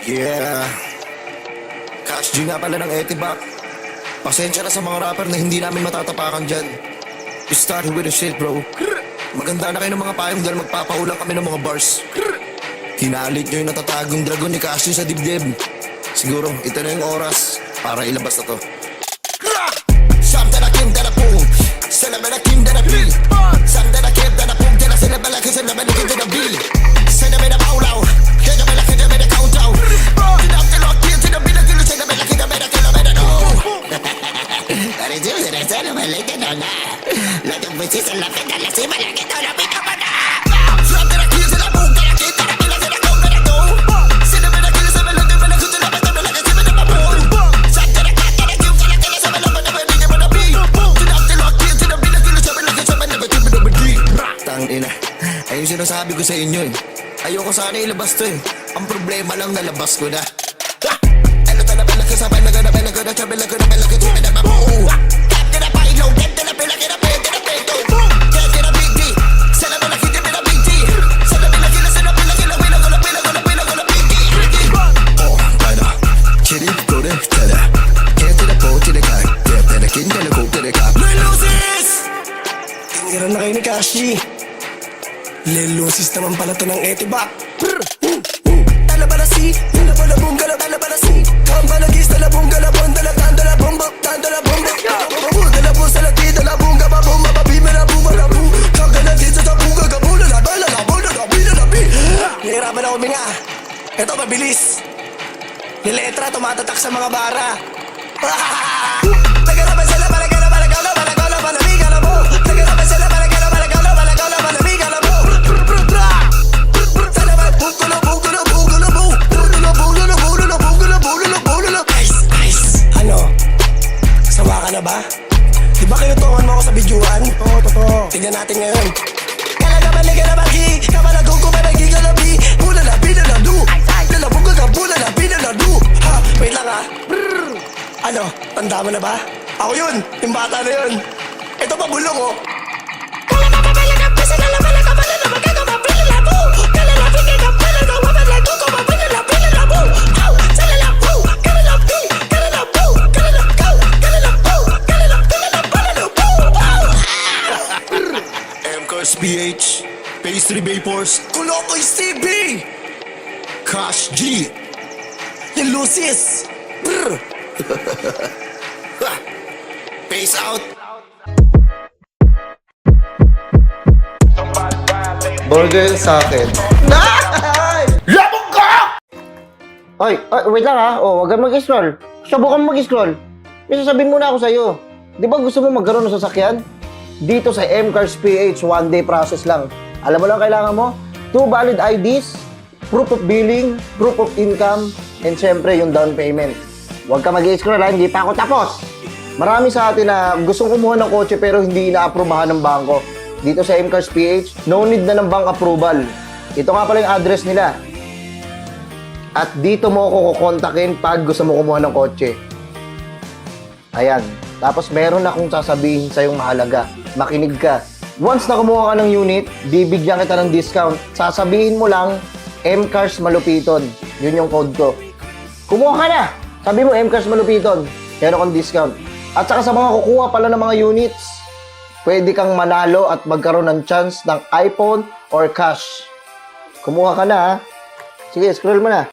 Yeah. Cash G nga pala ng Etibac. Pasensya na sa mga rapper na hindi namin matatapakan dyan. We started with the shit, bro. Maganda na kayo ng mga payong dahil magpapaulang kami ng mga bars. Hinalit nyo yung natatagong dragon ni Cash G sa dibdib. Siguro, ito na yung oras para ilabas na to. Something I came that I boom. Celebrate I came that I be. Something I came that I boom. Then I celebrate like I celebrate I that I be. Celebrate a bow celebrate a countdown. Get up the lock, get to the middle, get to the middle, get to the middle, get to the middle, no. That is it, that is it, I'm like it on that. Like the bitches and laughing, and let's see my like it on a big up on that. Something I came that I boom. Then I came that I be like it, I go, that I go. Celebrate I kill, celebrate I kill, celebrate I kill, like I celebrate I boom. Something I can't, that I kill, that I kill, celebrate I kill, get to the lock, get to the middle, get to the middle, get to the middle, get to the middle. Tangina, ayun sinasabi ko sa inyo eh. Ayoko sana ilabas to eh. Ang problema lang nalabas ko na. Ano talaga laki sa pala ko na pala ko na chabela ko na pala ko na pala ko na tap ka na pailo, tap ka na pala ka na pala ka na peto. Kaya ka na big D, sana pala kita pala big D. Sana pala kita, sana pala kita, pila ko na pila ko na pila ko na big D. Oh, tada, chiri ko na tada. Kaya tina po, tina ka, kaya tina kinta na ko, tina ka. Lelusis! Tingiran na kayo ni Kashi. Lelusis naman pala to ng Etibac. Talabalasi, talabalabong, talabalasi. Kambalagis, talabong, galabon, talabong, talabong, talabong sa lati, talabong, gababong, mababime, labong, malabong. Kagalatin sa tabong, gagabong, lalabong, lalabong, lalabing, lalabing. Nahirapan ako minga. Ito mabilis. Yung letra tumatatak sa mga bara. Nagarapan sila, malagala, malagala, malagala, malabing, alam mo. Nagarapan sila, malagala, malagala, malagala, malabing, alam mo. Ano ba? Diba kinutungan mo ako sa bidyuhan? Oo, totoo. Tignan natin ngayon. Kalagaman ni Galabagi, kamalagong ko ba nagigalabi? Bula na binaladu, lalabog ka ka, bula na binaladu. Ha, wait lang ha. Brrr. Ano, tanda mo na ba? Ako yun, yung bata na yun. Ito pa bulong oh. Kalagaman ka, sinalaman ka, pala na magkakama, binalabu. Kalalabi ka ka, pala na wapalago ko, mabinalabi, nalabu. Aw, salalabu, kalalabi, kalalabu, kalalabu, kalalabu. MCars PH, Pastry Vapors, Kulokoy CB, Cash G, Lelusis. Peace out. Burger sa akin. Labog ka! Oy, wait lang ha. Oh, wag kang mag-scroll. Subukan mo mag-scroll. May sasabihin muna ako sa'yo. Di ba gusto mo magkaroon ng sasakyan? Dito sa MCars PH, one day process lang. Alam mo lang kailangan mo? 2 valid IDs, proof of billing, proof of income, and syempre yung down payment. Huwag ka mag-scroll ha, hindi pa ako tapos. Marami sa atin na gustong kumuha ng kotse pero hindi ina-aprobahan ng bangko. Dito sa MCars PH, no need na ng bank approval. Ito nga pala yung address nila. At dito mo ako kukontakin pag gusto mo kumuha ng kotse. Ayan. Tapos meron akong sasabihin sa'yong mahalaga. Makinig ka. Once na kumuha ka ng unit, bibigyan kita ng discount. Sasabihin mo lang, MCars Malupiton. Yun yung code ko. Kumuha ka na! Sabi mo, MCars Malupiton. Meron kang discount. At saka sa mga kukuha pala ng mga units, pwede kang manalo at magkaroon ng chance ng iPhone or cash. Kumuha ka na ha. Sige, scroll mo na.